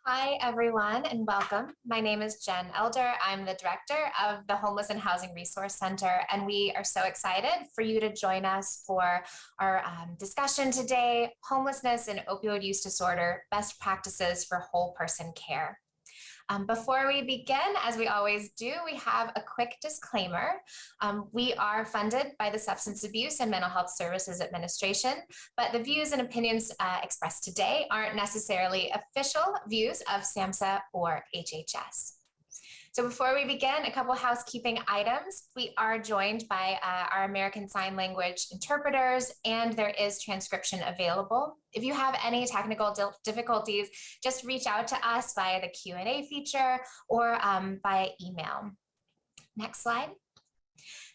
Hi, everyone, and welcome. My name is Jen Elder. I'm the director of the Homeless and Housing Resource Center, and we are so excited for you to join us for our discussion today, Homelessness and Opioid Use Disorder, Best Practices for Whole Person Care. Before we begin, as we always do, we have a quick disclaimer. We are funded by the Substance Abuse and Mental Health Services Administration, but the views and opinions expressed today aren't necessarily official views of SAMHSA or HHS. So before we begin, a couple housekeeping items. We are joined by our American Sign Language interpreters, and there is transcription available. If you have any technical difficulties, just reach out to us via the Q&A feature or via email. Next slide.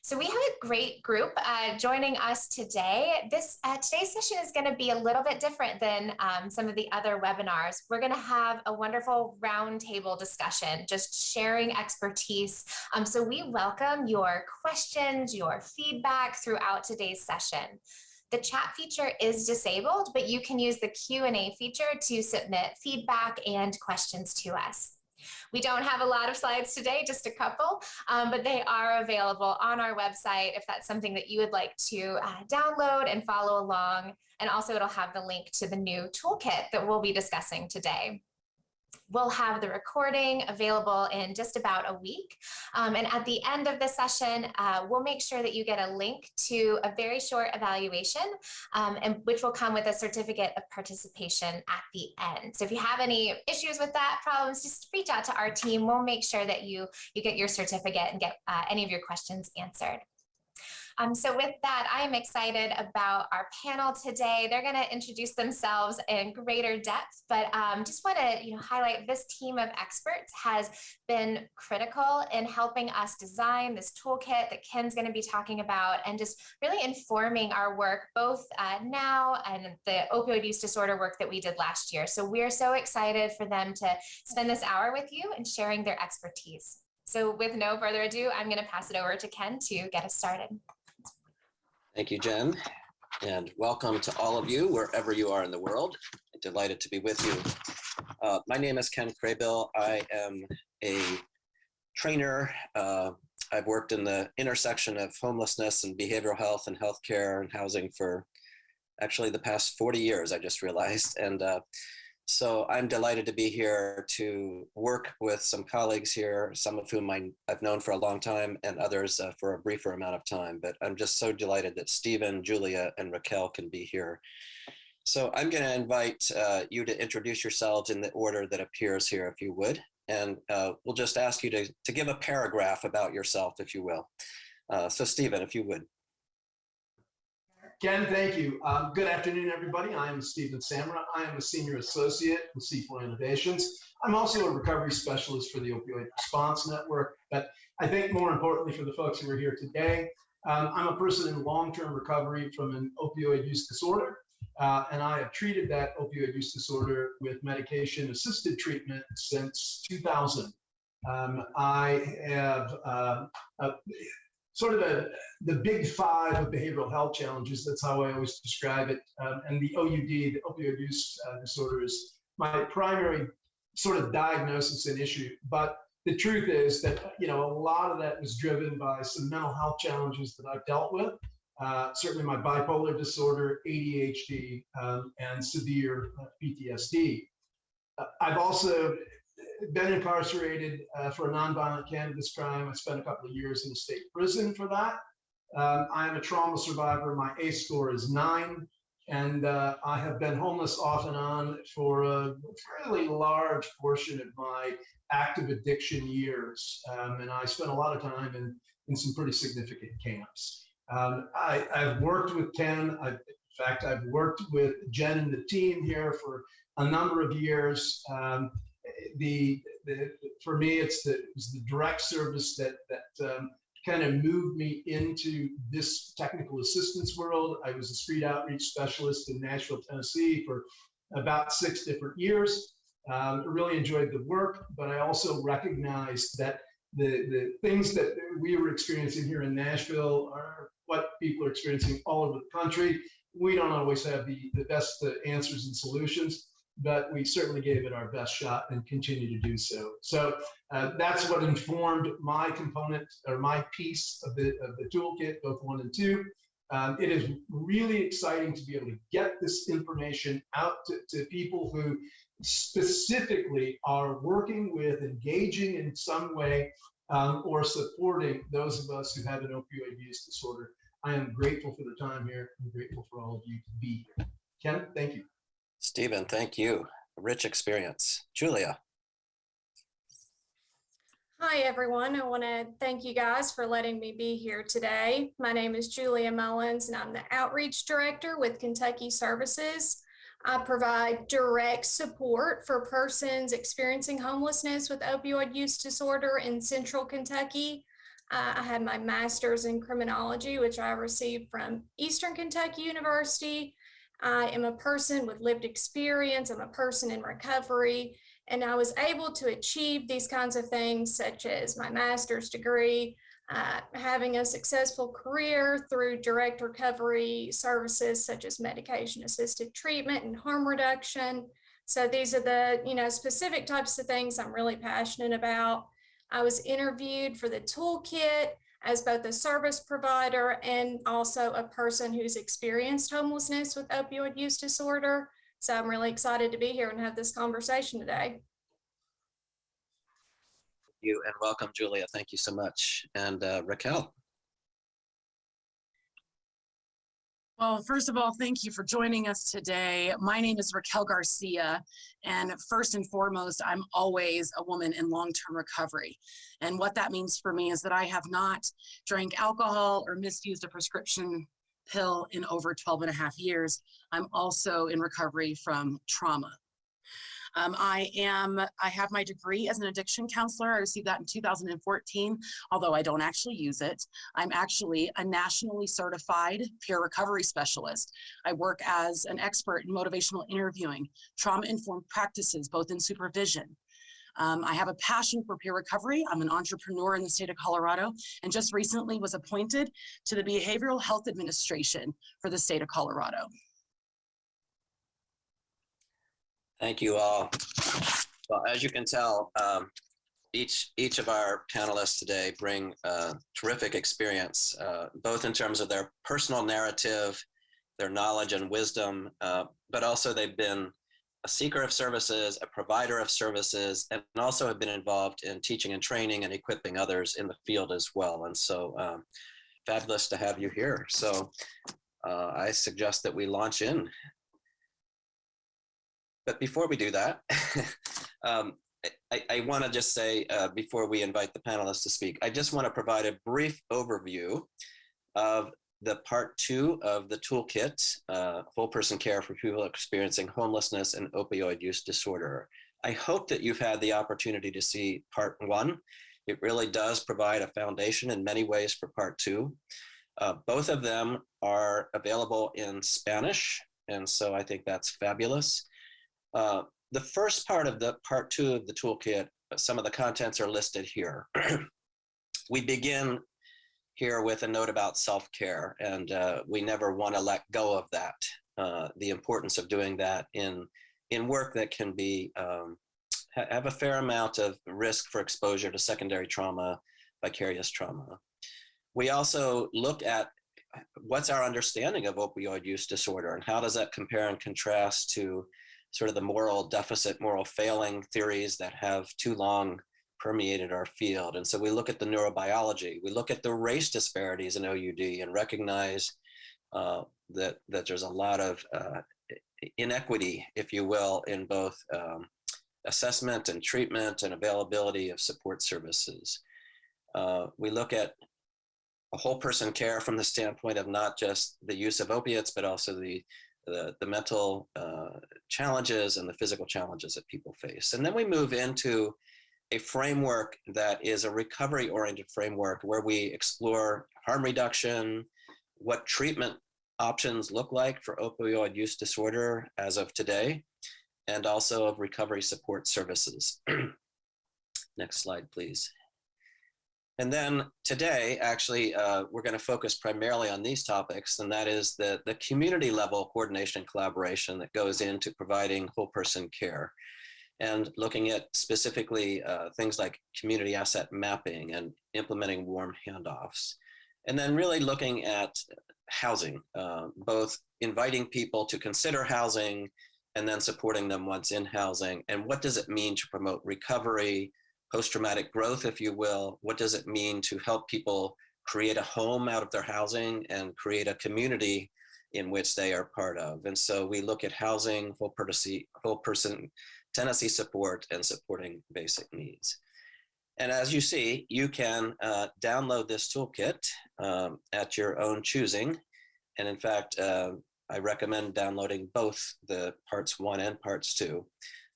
So we have a great group joining us today. Today's session is going to be a little bit different than some of the other webinars. We're going to have a wonderful roundtable discussion, just sharing expertise. So we welcome your questions, your feedback throughout today's session. The chat feature is disabled, but you can use the Q&A feature to submit feedback and questions to us. We don't have a lot of slides today, just a couple, but they are available on our website if that's something that you would like to download and follow along. And also it'll have the link to the new toolkit that we'll be discussing today. We'll have the recording available in just about a week. And at the end of the session, we'll make sure that you get a link to a very short evaluation, and which will come with a certificate of participation at the end. So if you have any issues with that, problems, just reach out to our team. We'll make sure that you get your certificate and get any of your questions answered. So with that, I am excited about our panel today. They're going to introduce themselves in greater depth, but just want to highlight this team of experts has been critical in helping us design this toolkit that Ken's going to be talking about, and just really informing our work both now and the opioid use disorder work that we did last year. So we're so excited for them to spend this hour with you and sharing their expertise. So with no further ado, I'm going to pass it over to Ken to get us started. Thank you, Jen, and welcome to all of you, wherever you are in the world. I'm delighted to be with you. My name is Ken Craybill. I am a trainer. I've worked in the intersection of homelessness and behavioral health and healthcare and housing for actually the past 40 years, I just realized. And so I'm delighted to be here to work with some colleagues here, some of whom I've known for a long time and others for a briefer amount of time. But I'm just so delighted that Stephen, Julia, and Raquel can be here. So I'm going to invite you to introduce yourselves in the order that appears here, if you would. And we'll just ask you to give a paragraph about yourself, if you will. So Stephen, if you would. Ken, thank you. Good afternoon, everybody. I am Stephen Samra. I am a senior associate with C4 Innovations. I'm also a recovery specialist for the Opioid Response Network, but I think more importantly for the folks who are here today, I'm a person in long-term recovery from an opioid use disorder, and I have treated that opioid use disorder with medication-assisted treatment since 2000. I have sort of the big five of behavioral health challenges. That's how I always describe it. And the OUD, the opioid use disorder, is my primary sort of diagnosis and issue. But the truth is that, a lot of that was driven by some mental health challenges that I've dealt with. Certainly my bipolar disorder, ADHD, and severe PTSD. I've also been incarcerated for a nonviolent cannabis crime. I spent a couple of years in a state prison for that. I am a trauma survivor. My ACE score is 9, and I have been homeless off and on for a fairly large portion of my active addiction years. And I spent a lot of time in some pretty significant camps. I've worked with Ken. In fact, I've worked with Jen and the team here for a number of years. For me, it was the direct service that kind of moved me into this technical assistance world. I was a street outreach specialist in Nashville, Tennessee for about 6 different years. I really enjoyed the work, but I also recognized that the things that we were experiencing here in Nashville are what people are experiencing all over the country. We don't always have the best answers and solutions. but we certainly gave it our best shot and continue to do so. So that's what informed my component or my piece of the toolkit, both 1 and 2. It is really exciting to be able to get this information out to people who specifically are working with, engaging in some way, or supporting those of us who have an opioid use disorder. I am grateful for the time here. I'm grateful for all of you to be here. Ken, thank you. Stephen, thank you. A rich experience. Julia. Hi, everyone. I want to thank you guys for letting me be here today. My name is Julia Mullins, and I'm the Outreach Director with Kentucky Services. I provide direct support for persons experiencing homelessness with opioid use disorder in Central Kentucky. I have my master's in criminology, which I received from Eastern Kentucky University. I am a person with lived experience. I'm a person in recovery. And I was able to achieve these kinds of things, such as my master's degree, having a successful career through direct recovery services, such as medication-assisted treatment and harm reduction. So these are the specific types of things I'm really passionate about. I was interviewed for the toolkit as both a service provider and also a person who's experienced homelessness with opioid use disorder. So I'm really excited to be here and have this conversation today. Thank you and welcome, Julia. Thank you so much. And Raquel. Well, first of all, thank you for joining us today. My name is Raquel Garcia, and first and foremost, I'm always a woman in long-term recovery. And what that means for me is that I have not drank alcohol or misused a prescription pill in over 12 and a half years. I'm also in recovery from trauma. I have my degree as an addiction counselor. I received that in 2014, although I don't actually use it. I'm actually a nationally certified peer recovery specialist. I work as an expert in motivational interviewing, trauma-informed practices, both in supervision. I have a passion for peer recovery. I'm an entrepreneur in the state of Colorado, and just recently was appointed to the Behavioral Health Administration for the state of Colorado. Thank you all. Well, as you can tell, each of our panelists today bring terrific experience, both in terms of their personal narrative, their knowledge and wisdom, but also they've been a seeker of services, a provider of services, and also have been involved in teaching and training and equipping others in the field as well. And so fabulous to have you here. So I suggest that we launch in. But before we do that, I want to just say, before we invite the panelists to speak, I just want to provide a brief overview of the part 2 of the toolkit, whole person care for people experiencing homelessness and opioid use disorder. I hope that you've had the opportunity to see part 1. It really does provide a foundation in many ways for part 2. Both of them are available in Spanish, and so I think that's fabulous. The first part of the part 2 of the toolkit, some of the contents are listed here. We begin here with a note about self-care, and we never want to let go of that, the importance of doing that in work that can be have a fair amount of risk for exposure to secondary trauma, vicarious trauma. We also look at what's our understanding of opioid use disorder and how does that compare and contrast to sort of the moral deficit, moral failing theories that have too long permeated our field. And so we look at the neurobiology, we look at the race disparities in OUD and recognize that there's a lot of inequity, if you will, in both assessment and treatment and availability of support services. We look at a whole person care from the standpoint of not just the use of opiates, but also the mental challenges and the physical challenges that people face. And then we move into a framework that is a recovery-oriented framework where we explore harm reduction, what treatment options look like for opioid use disorder as of today, and also of recovery support services. Next slide, please. And then today, actually, we're going to focus primarily on these topics, and that is the community level coordination and collaboration that goes into providing whole person care, and looking at specifically things like community asset mapping and implementing warm handoffs. And then really looking at housing, both inviting people to consider housing and then supporting them once in housing. And what does it mean to promote recovery, post-traumatic growth, if you will? What does it mean to help people create a home out of their housing and create a community in which they are part of? And so we look at housing, whole person tenancy support, and supporting basic needs. And as you see, you can download this toolkit at your own choosing. And in fact, I recommend downloading both the parts 1 and parts 2.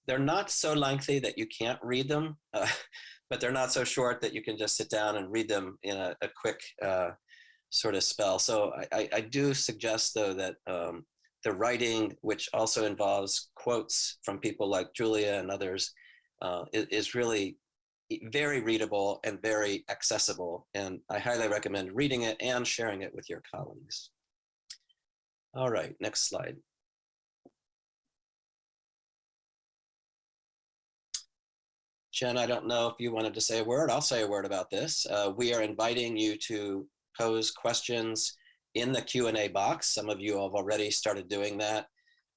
They're not so lengthy that you can't read them, but they're not so short that you can just sit down and read them in a quick sort of spell. So I do suggest, though, that the writing, which also involves quotes from people like Julia and others, is really very readable and very accessible. And I highly recommend reading it and sharing it with your colleagues. All right, next slide. Jen, I don't know if you wanted to say a word. I'll say a word about this. We are inviting you to pose questions in the Q&A box. Some of you have already started doing that.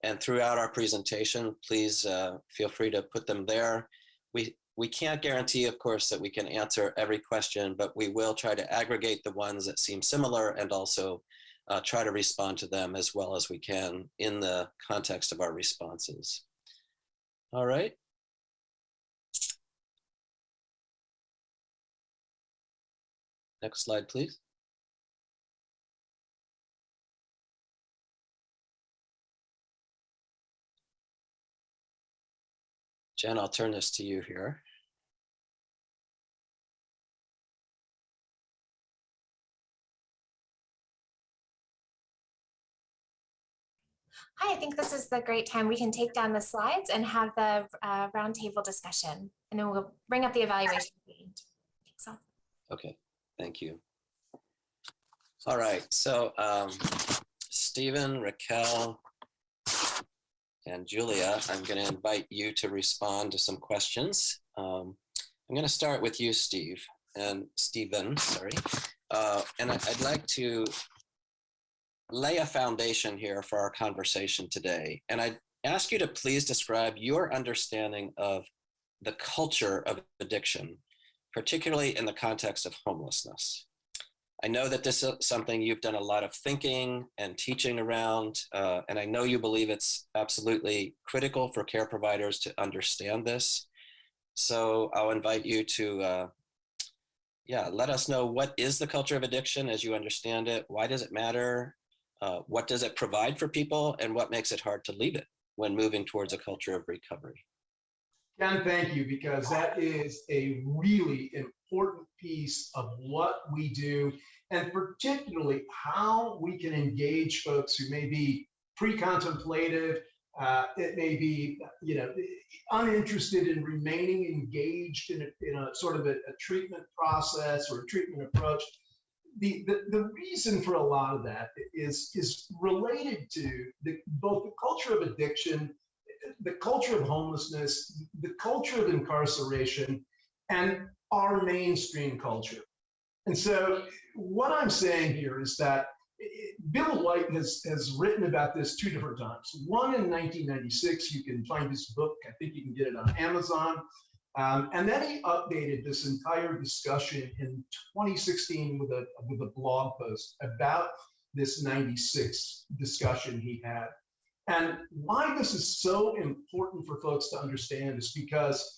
And throughout our presentation, please feel free to put them there. We can't guarantee, of course, that we can answer every question, but we will try to aggregate the ones that seem similar and also try to respond to them as well as we can in the context of our responses. All right. Next slide, please. Jen, I'll turn this to you here. Hi, I think this is the great time we can take down the slides and have the roundtable discussion, and then we'll bring up the evaluation page. So. Okay, thank you. All right, so Stephen, Raquel, and Julia, I'm going to invite you to respond to some questions. I'm going to start with you, Stephen, sorry. And I'd like to lay a foundation here for our conversation today. And I'd ask you to please describe your understanding of the culture of addiction, particularly in the context of homelessness. I know that this is something you've done a lot of thinking and teaching around, and I know you believe it's absolutely critical for care providers to understand this. So I'll invite you to, let us know, what is the culture of addiction as you understand it? Why does it matter? What does it provide for people, and what makes it hard to leave it when moving towards a culture of recovery? Ken, thank you, because that is a really important piece of what we do, and particularly how we can engage folks who may be pre-contemplative, it may be, uninterested in remaining engaged in a sort of a treatment process or a treatment approach. The reason for a lot of that is related to both the culture of addiction, the culture of homelessness, the culture of incarceration, and our mainstream culture. And so what I'm saying here is that Bill White has written about this 2 different times. One in 1996, you can find this book, I think you can get it on Amazon. And then he updated this entire discussion in 2016 with a blog post about this 96 discussion he had. And why this is so important for folks to understand is because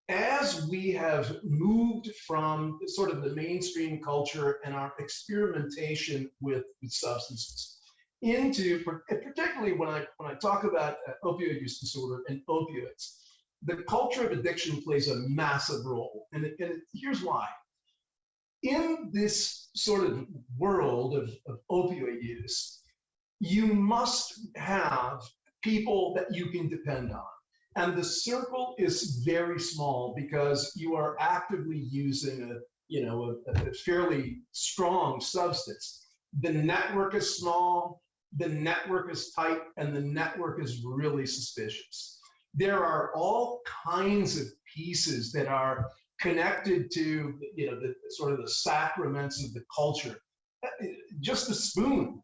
as we have moved from sort of the mainstream culture and our experimentation with substances into, particularly when I talk about opioid use disorder and opioids, the culture of addiction plays a massive role. And here's why. In this sort of world of opioid use, you must have people that you can depend on. And the circle is very small because you are actively using a fairly strong substance. The network is small, the network is tight, and the network is really suspicious. There are all kinds of pieces that are connected to, the sort of the sacraments of the culture. Just a spoon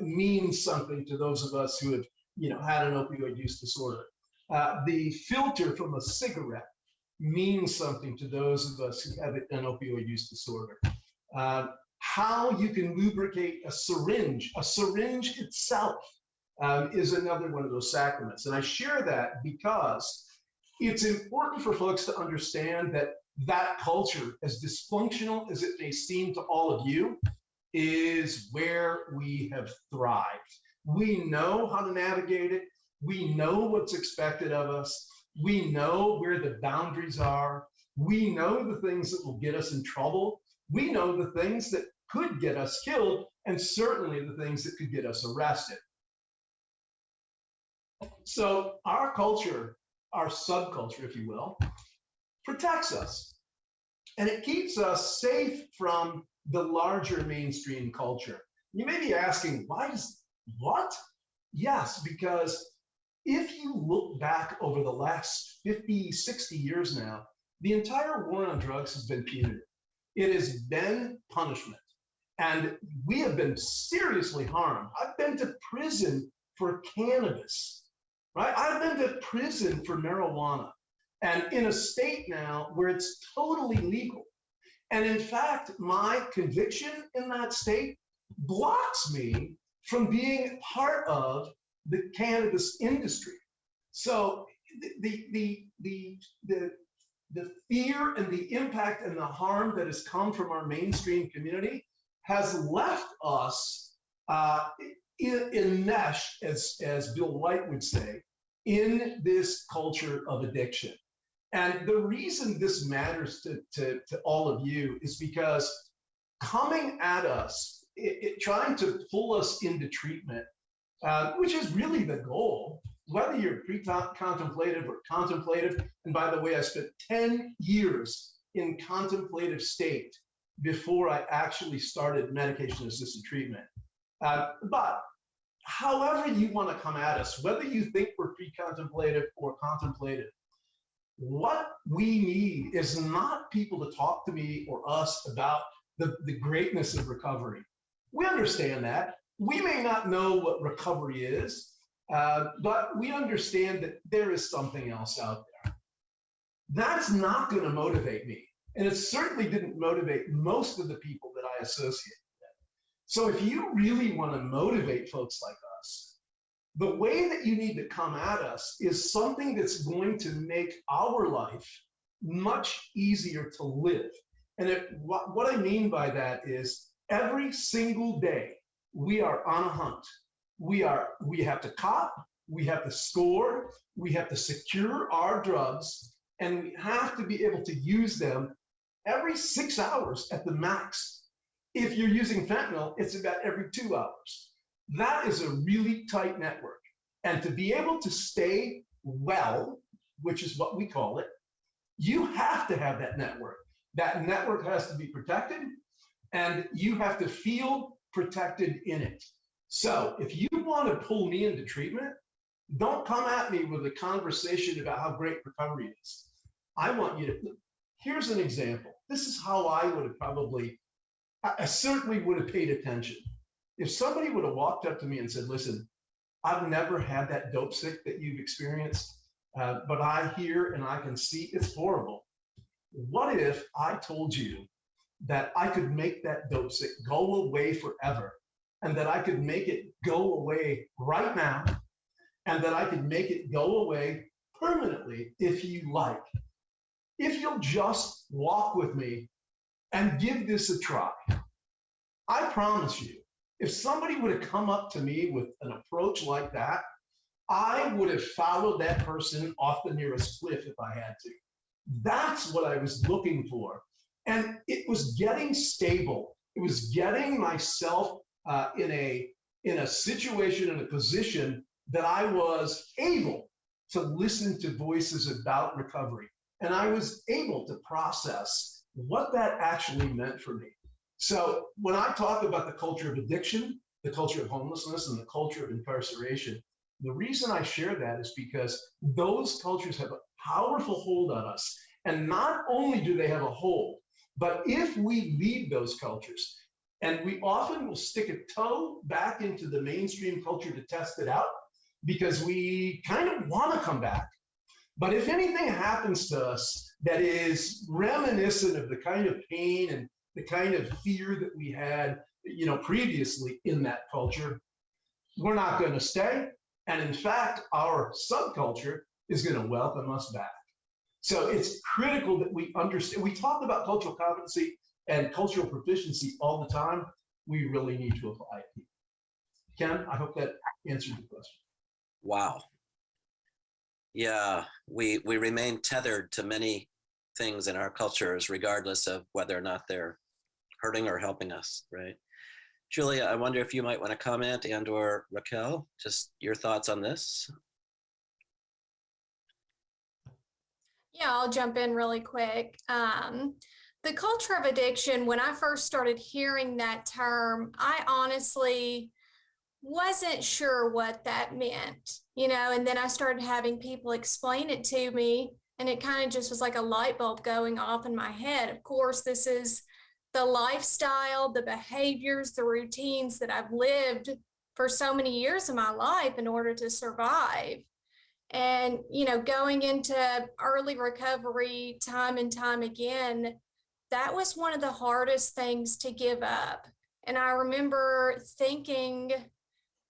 means something to those of us who have, had an opioid use disorder. The filter from a cigarette means something to those of us who have an opioid use disorder. How you can lubricate a syringe itself is another one of those sacraments. And I share that because it's important for folks to understand that that culture, as dysfunctional as it may seem to all of you, is where we have thrived. We know how to navigate it. We know what's expected of us. We know where the boundaries are. We know the things that will get us in trouble. We know the things that could get us killed, and certainly the things that could get us arrested. So our culture, our subculture, if you will, protects us. And it keeps us safe from the larger mainstream culture. You may be asking, what? Yes, because if you look back over the last 50, 60 years now, the entire war on drugs has been punitive. It has been punishment. And we have been seriously harmed. I've been to prison for cannabis, right? I've been to prison for marijuana, and in a state now where it's totally legal. And in fact, my conviction in that state blocks me from being part of the cannabis industry. So the fear and the impact and the harm that has come from our mainstream community has left us enmeshed, as Bill White would say, in this culture of addiction. And the reason this matters to all of you is because coming at us, trying to pull us into treatment, which is really the goal, whether you're pre-contemplative or contemplative, and by the way, I spent 10 years in contemplative state before I actually started medication-assisted treatment. But however you want to come at us, whether you think we're pre-contemplative or contemplative, what we need is not people to talk to me or us about the greatness of recovery. We understand that. We may not know what recovery is, but we understand that there is something else out there. That's not going to motivate me. And it certainly didn't motivate most of the people that I associate with. So if you really want to motivate folks like us, the way that you need to come at us is something that's going to make our life much easier to live. And what I mean by that is every single day we are on a hunt. We have to cop, we have to score, we have to secure our drugs, and we have to be able to use them every 6 hours at the max. If you're using fentanyl, it's about every 2 hours. That is a really tight network. And to be able to stay well, which is what we call it, you have to have that network. That network has to be protected, and you have to feel protected in it. So if you want to pull me into treatment, don't come at me with a conversation about how great recovery is. I want you to, here's an example. This is how I would have probably, I certainly would have paid attention. If somebody would have walked up to me and said, listen, I've never had that dope sick that you've experienced, but I hear and I can see it's horrible. What if I told you that I could make that dope sick go away forever, and that I could make it go away right now, and that I could make it go away permanently if you like? If you'll just walk with me and give this a try, I promise you, if somebody would have come up to me with an approach like that, I would have followed that person off the nearest cliff if I had to. That's what I was looking for. And it was getting stable. It was getting myself in a situation, in a position that I was able to listen to voices about recovery. And I was able to process what that actually meant for me. So when I talk about the culture of addiction, the culture of homelessness, and the culture of incarceration, the reason I share that is because those cultures have a powerful hold on us. And not only do they have a hold, but if we leave those cultures, and we often will stick a toe back into the mainstream culture to test it out because we kind of want to come back. But if anything happens to us that is reminiscent of the kind of pain and the kind of fear that we had, previously in that culture, we're not going to stay. And in fact, our subculture is going to welcome us back. So it's critical that we understand. We talk about cultural competency and cultural proficiency all the time. We really need to apply it. Ken, I hope that answered the question. Wow. Yeah, we remain tethered to many things in our cultures, regardless of whether or not they're hurting or helping us, right? Julia, I wonder if you might want to comment, and or Raquel, just your thoughts on this. Yeah, I'll jump in really quick. The culture of addiction, when I first started hearing that term, I honestly wasn't sure what that meant, and then I started having people explain it to me, and it kind of just was like a light bulb going off in my head. Of course, this is the lifestyle, the behaviors, the routines that I've lived for so many years of my life in order to survive. And, going into early recovery time and time again, that was one of the hardest things to give up. And I remember thinking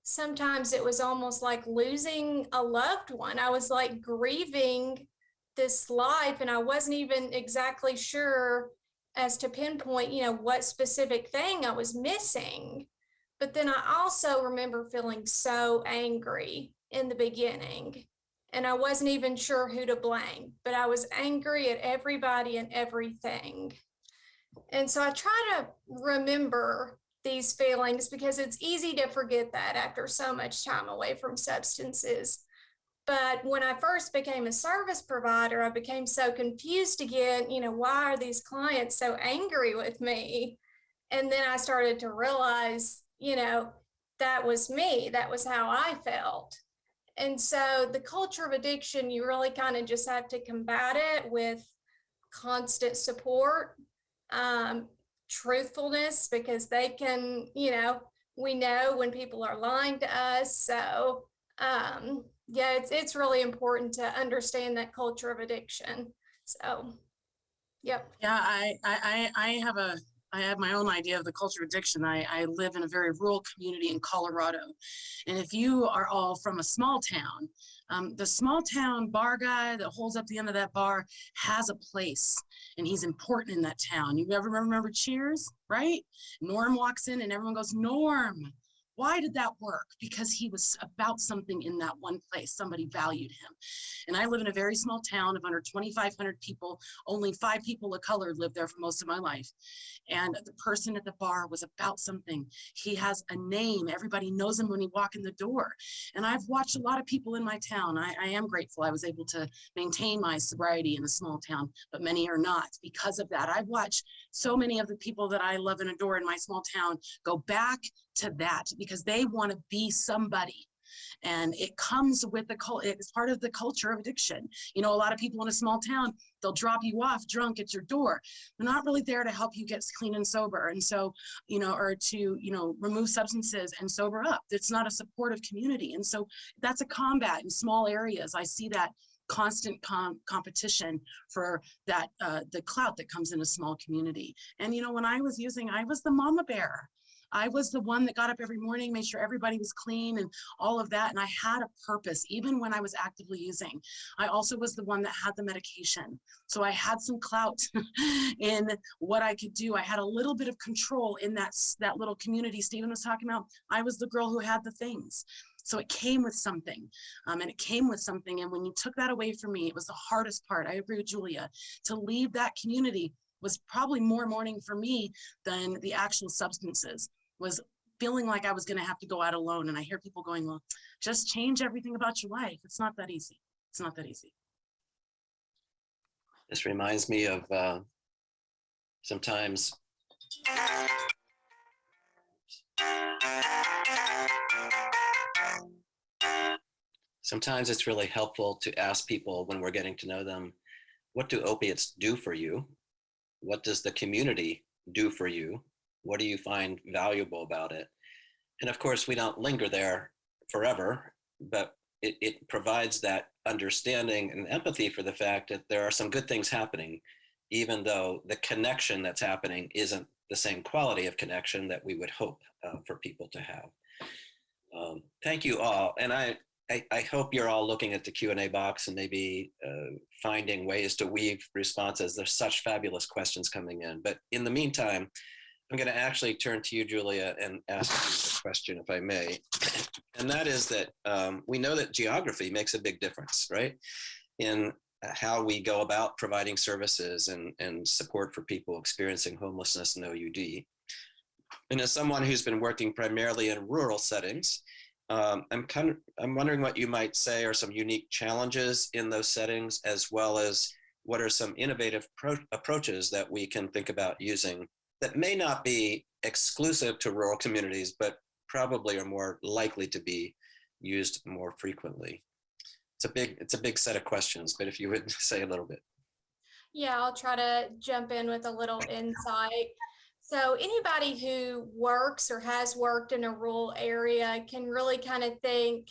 sometimes it was almost like losing a loved one. I was like grieving this life, and I wasn't even exactly sure as to pinpoint, what specific thing I was missing. But then I also remember feeling so angry in the beginning, and I wasn't even sure who to blame, but I was angry at everybody and everything. And so I try to remember these feelings because it's easy to forget that after so much time away from substances. But when I first became a service provider, I became so confused again, why are these clients so angry with me? And then I started to realize, that was me, that was how I felt. And so the culture of addiction, you really kind of just have to combat it with constant support, truthfulness, because they can, we know when people are lying to us. So, yeah, it's really important to understand that culture of addiction. So, yep. Yeah, I have my own idea of the culture of addiction. I live in a very rural community in Colorado. And if you are all from a small town, the small town bar guy that holds up the end of that bar has a place, and he's important in that town. You ever remember Cheers, right? Norm walks in and everyone goes, Norm. Why did that work? Because he was about something in that one place. Somebody valued him. And I live in a very small town of under 2,500 people. Only 5 people of color lived there for most of my life. And the person at the bar was about something. He has a name. Everybody knows him when he walks in the door. And I've watched a lot of people in my town. I am grateful I was able to maintain my sobriety in a small town, but many are not. Because of that, I've watched so many of the people that I love and adore in my small town go back to that because they want to be somebody. And it comes with it's part of the culture of addiction. A lot of people in a small town, they'll drop you off drunk at your door. They're not really there to help you get clean and sober. And so, or to, remove substances and sober up. It's not a supportive community. And so that's a combat in small areas. I see that constant competition for that, the clout that comes in a small community. And, when I was using, I was the mama bear. I was the one that got up every morning, made sure everybody was clean and all of that. And I had a purpose, even when I was actively using. I also was the one that had the medication. So I had some clout in what I could do. I had a little bit of control in that little community Stephen was talking about. I was the girl who had the things. So it came with something, and it came with something. And when you took that away from me, it was the hardest part. I agree with Julia. To leave that community was probably more mourning for me than the actual substances. Was feeling like I was going to have to go out alone. And I hear people going, well, just change everything about your life. It's not that easy. It's not that easy. This reminds me of Sometimes it's really helpful to ask people when we're getting to know them, what do opiates do for you? What does the community do for you? What do you find valuable about it? And of course, we don't linger there forever, but it provides that understanding and empathy for the fact that there are some good things happening, even though the connection that's happening isn't the same quality of connection that we would hope for people to have. Thank you all. And I hope you're all looking at the Q&A box and maybe finding ways to weave responses. There's such fabulous questions coming in. But in the meantime, I'm going to actually turn to you, Julia, and ask you a question, if I may. And that is that we know that geography makes a big difference, right? In how we go about providing services and support for people experiencing homelessness and OUD. And as someone who's been working primarily in rural settings, I'm wondering what you might say are some unique challenges in those settings, as well as what are some innovative approaches that we can think about using that may not be exclusive to rural communities, but probably are more likely to be used more frequently. It's a big set of questions, but if you would say a little bit. Yeah, I'll try to jump in with a little insight. So anybody who works or has worked in a rural area can really kind of think,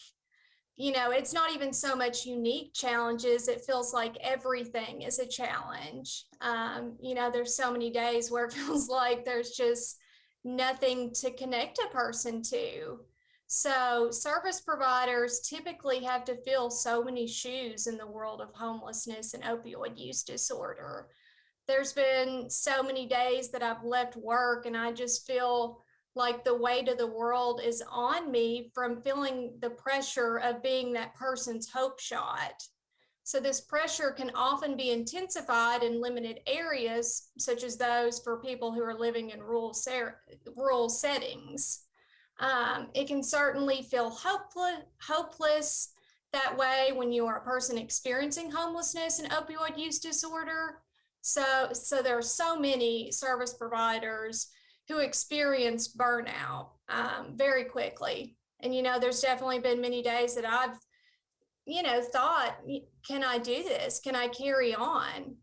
you know, it's not even so much unique challenges. It feels like everything is a challenge. You know, there's so many days where it feels like there's just nothing to connect a person to. So service providers typically have to fill so many shoes in the world of homelessness and opioid use disorder. There's been so many days that I've left work and I just feel like the weight of the world is on me from feeling the pressure of being that person's hope shot. So this pressure can often be intensified in limited areas, such as those for people who are living in rural settings. It can certainly feel hopeless that way when you are a person experiencing homelessness and opioid use disorder. So there are so many service providers who experience burnout very quickly. And, you know, there's definitely been many days that I've, you know, thought, can I do this? Can I carry on?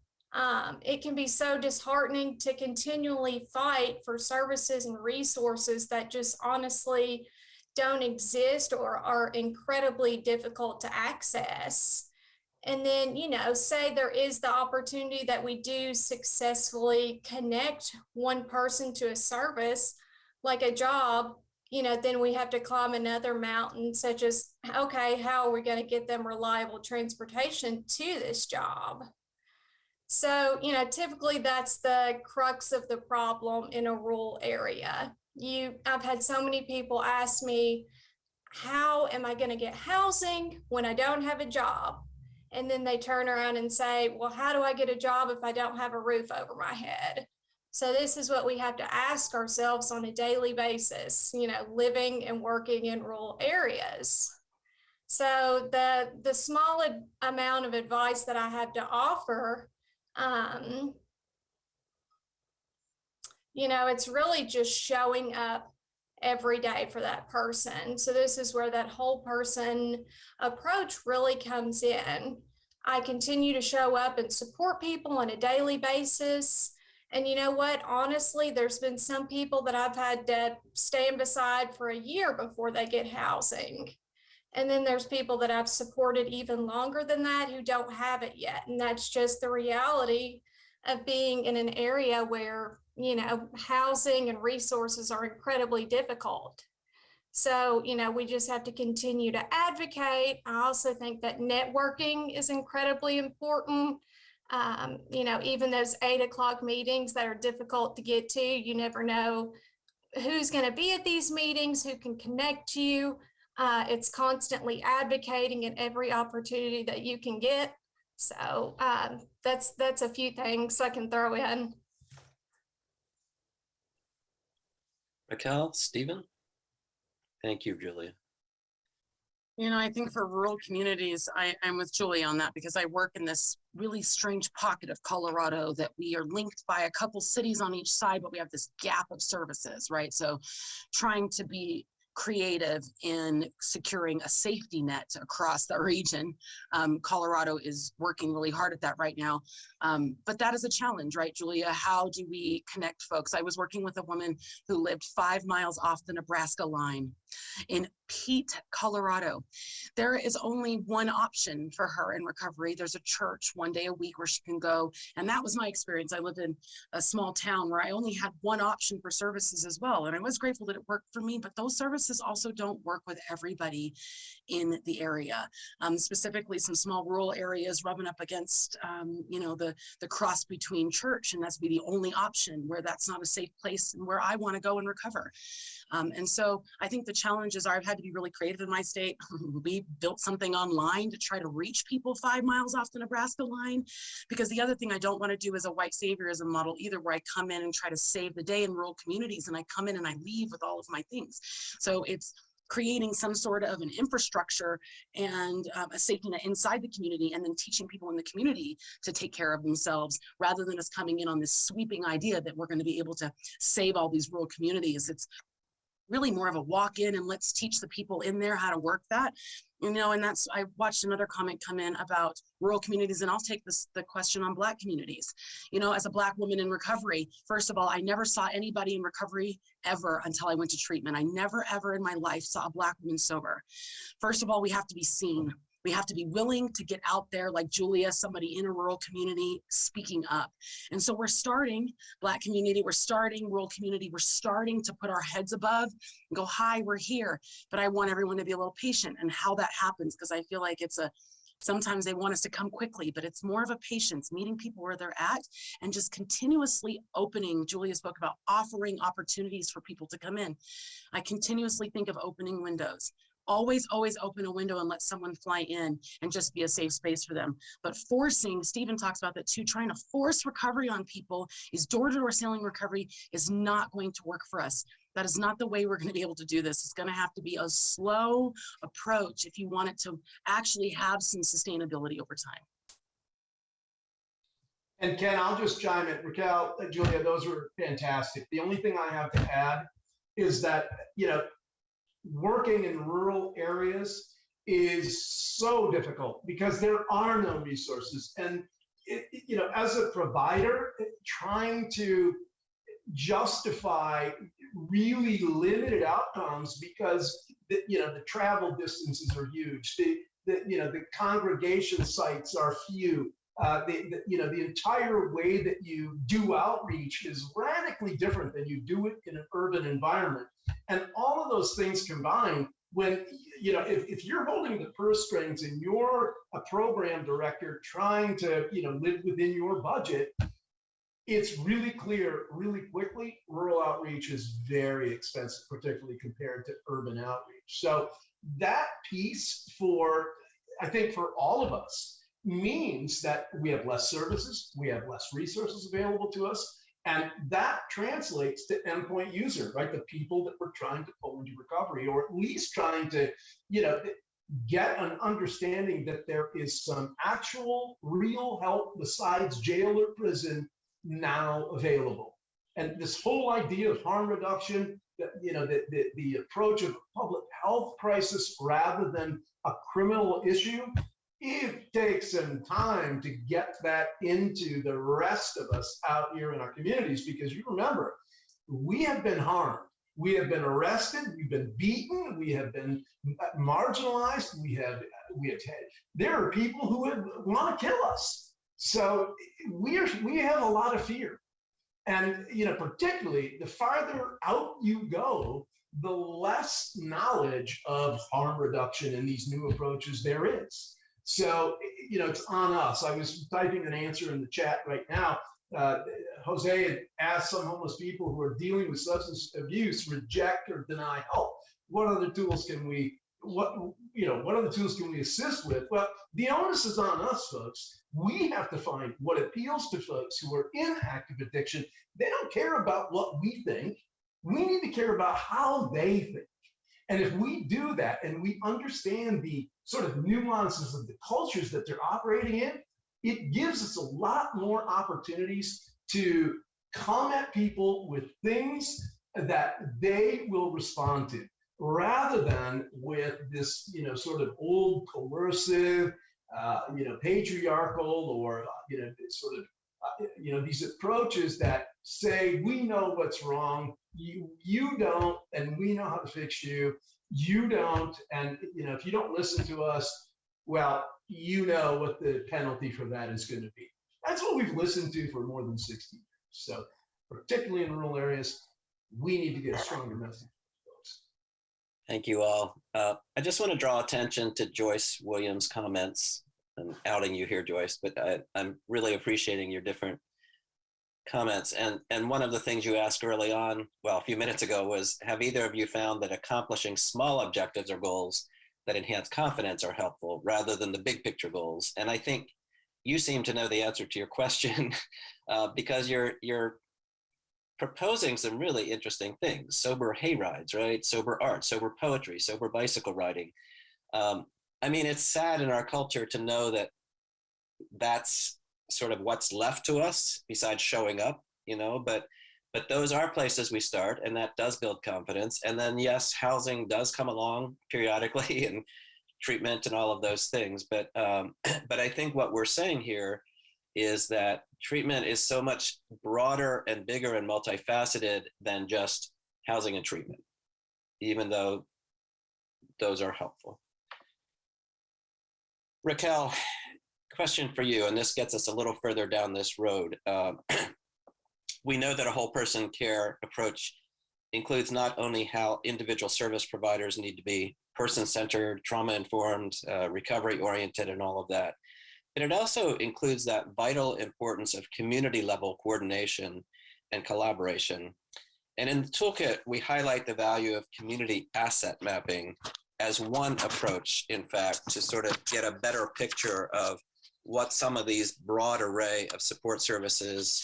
It can be so disheartening to continually fight for services and resources that just honestly don't exist or are incredibly difficult to access. And then, you know, say there is the opportunity that we do successfully connect one person to a service, like a job, you know, then we have to climb another mountain, such as, okay, how are we going to get them reliable transportation to this job? So, you know, typically that's the crux of the problem in a rural area. I've had so many people ask me, how am I going to get housing when I don't have a job? And then they turn around and say, well, how do I get a job if I don't have a roof over my head? So this is what we have to ask ourselves on a daily basis, you know, living and working in rural areas. So the small amount of advice that I have to offer, you know, it's really just showing up every day for that person. So this is where that whole person approach really comes in. I continue to show up and support people on a daily basis. And you know what? Honestly, there's been some people that I've had to stand beside for a year before they get housing. And then there's people that I've supported even longer than that who don't have it yet. And that's just the reality of being in an area where, you know, housing and resources are incredibly difficult. So, you know, we just have to continue to advocate. I also think that networking is incredibly important. You know, even those 8 o'clock meetings that are difficult to get to, you never know who's going to be at these meetings, who can connect you. It's constantly advocating in every opportunity that you can get. So that's a few things I can throw in. Raquel, Stephen? Thank you, Julia. You know, I think for rural communities, I'm with Julie on that because I work in this really strange pocket of Colorado that we are linked by a couple cities on each side, but we have this gap of services, right? So trying to be creative in securing a safety net across the region. Colorado is working really hard at that right now. But that is a challenge, right, Julia? How do we connect folks? I was working with a woman who lived 5 miles off the Nebraska line in Pete, Colorado. There is only one option for her in recovery. There's a church 1 day a week where she can go. And that was my experience. I lived in a small town where I only had one option for services as well. And I was grateful that it worked for me, but those services also don't work with everybody in the area. Specifically, some small rural areas rubbing up against, you know, the cross between church, and that's be the only option where that's not a safe place and where I want to go and recover. And so I think the challenges are I've had to be really creative in my state. We built something online to try to reach people 5 miles off the Nebraska line, because the other thing I don't want to do is a white saviorism model either, where I come in and try to save the day in rural communities and I come in and I leave with all of my things. So it's creating some sort of an infrastructure and a safety net inside the community, and then teaching people in the community to take care of themselves, rather than us coming in on this sweeping idea that we're going to be able to save all these rural communities. It's really more of a walk in and let's teach the people in there how to work that, you know. And that's, I watched another comment come in about rural communities, and I'll take the question on Black communities. You know, as a Black woman in recovery, first of all, I never saw anybody in recovery ever until I went to treatment. I never ever in my life saw a Black woman sober. First of all, we have to be seen. We have to be willing to get out there, like Julia, somebody in a rural community, speaking up. And so we're starting, Black community, we're starting rural community, we're starting to put our heads above and go, hi, we're here. But I want everyone to be a little patient and how that happens, because I feel like sometimes they want us to come quickly, but it's more of a patience, meeting people where they're at and just continuously opening. Julia spoke about offering opportunities for people to come in. I continuously think of opening windows. Always open a window and let someone fly in and just be a safe space for them. But forcing, Stephen talks about that too, trying to force recovery on people, is door-to-door selling recovery, is not going to work for us. That is not the way we're going to be able to do this. It's going to have to be a slow approach if you want it to actually have some sustainability over time. And Ken, I'll just chime in. Raquel, Julia, those were fantastic. The only thing I have to add is that, you know, working in rural areas is so difficult because there are no resources. And, you know, as a provider, trying to justify really limited outcomes because, you know, the travel distances are huge. The congregation sites are few. You know, the entire way that you do outreach is radically different than you do it in an urban environment. And all of those things combined, when, you know, if you're holding the purse strings and you're a program director trying to, you know, live within your budget, it's really clear really quickly, rural outreach is very expensive, particularly compared to urban outreach. So that piece I think for all of us, means that we have less services, we have less resources available to us, and that translates to endpoint user, right? The people that we're trying to pull into recovery, or at least trying to, you know, get an understanding that there is some actual real help besides jail or prison now available. And this whole idea of harm reduction, that, you know, the approach of a public health crisis rather than a criminal issue, it takes some time to get that into the rest of us out here in our communities, because you remember, we have been harmed, we have been arrested, we've been beaten, we have been marginalized, there are people who want to kill us. So we have a lot of fear. And, you know, particularly the farther out you go, the less knowledge of harm reduction and these new approaches there is. So, you know, it's on us. I was typing an answer in the chat right now. Jose had asked some homeless people who are dealing with substance abuse, reject or deny help. What other tools can we assist with? Well, the onus is on us, folks. We have to find what appeals to folks who are in active addiction. They don't care about what we think. We need to care about how they think. And if we do that and we understand the sort of nuances of the cultures that they're operating in, it gives us a lot more opportunities to come at people with things that they will respond to, rather than with this, sort of old coercive, patriarchal, or, sort of, these approaches that say, we know what's wrong, you don't, and we know how to fix you, you don't, and, if you don't listen to us, well, you know what the penalty for that is going to be. That's what we've listened to for more than 60 years. So particularly in rural areas, we need to get a stronger message. Thank you all. I just want to draw attention to Joyce Williams' comments. I'm outing you here, Joyce, but I'm really appreciating your different comments. And one of the things you asked early on, well, a few minutes ago, was, have either of you found that accomplishing small objectives or goals that enhance confidence are helpful rather than the big picture goals? And I think you seem to know the answer to your question because you're proposing some really interesting things: sober hay rides, right? Sober art, sober poetry, sober bicycle riding. I mean, it's sad in our culture to know that that's sort of what's left to us besides showing up, but those are places we start, and that does build confidence. And then, yes, housing does come along periodically and treatment and all of those things. But I think what we're saying here is that treatment is so much broader and bigger and multifaceted than just housing and treatment, even though those are helpful. Raquel, question for you, and this gets us a little further down this road. We know that a whole person care approach includes not only how individual service providers need to be person-centered, trauma-informed, recovery-oriented, and all of that, but it also includes that vital importance of community-level coordination and collaboration. And in the toolkit, we highlight the value of community asset mapping as one approach, in fact, to sort of get a better picture of what some of these broad array of support services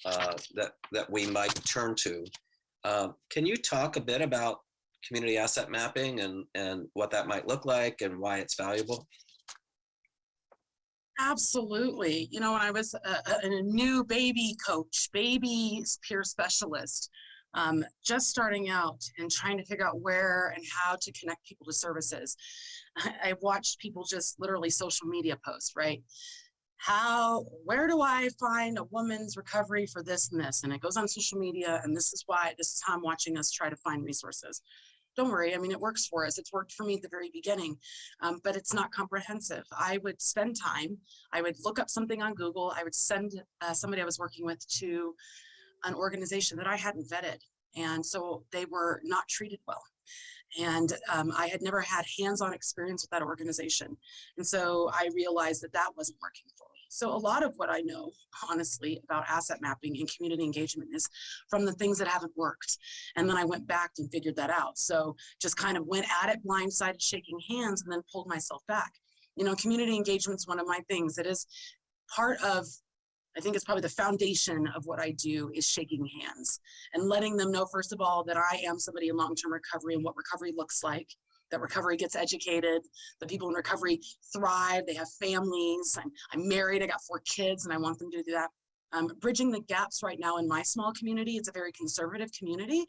that we might turn to. Can you talk a bit about community asset mapping and what that might look like and why it's valuable? Absolutely. When I was a new baby coach, baby peer specialist, just starting out and trying to figure out where and how to connect people to services, I watched people just literally social media posts, right? Where do I find a woman's recovery for this and this? And it goes on social media, and this is how I'm watching us try to find resources. Don't worry, I mean, it works for us. It's worked for me at the very beginning, but it's not comprehensive. I would spend time, I would look up something on Google, I would send somebody I was working with to an organization that I hadn't vetted. And so they were not treated well. And I had never had hands-on experience with that organization. And so I realized that that wasn't working for me. So a lot of what I know, honestly, about asset mapping and community engagement is from the things that haven't worked. And then I went back and figured that out. So just kind of went at it blindsided, shaking hands, and then pulled myself back. Community engagement is one of my things. It is part of, I think it's probably the foundation of what I do, is shaking hands and letting them know, first of all, that I am somebody in long-term recovery and what recovery looks like, that recovery gets educated, that people in recovery thrive, they have families, I'm married, I got 4 kids, and I want them to do that. Bridging the gaps right now in my small community, it's a very conservative community,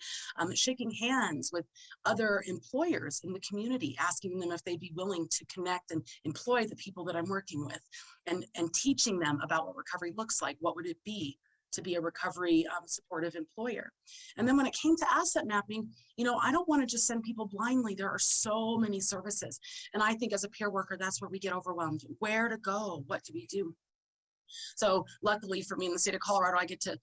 shaking hands with other employers in the community, asking them if they'd be willing to connect and employ the people that I'm working with, and teaching them about what recovery looks like. What would it be to be a recovery supportive employer? And then when it came to asset mapping, I don't want to just send people blindly. There are so many services. And I think as a peer worker, that's where we get overwhelmed. Where to go? What do we do? So luckily for me in the state of Colorado, I get to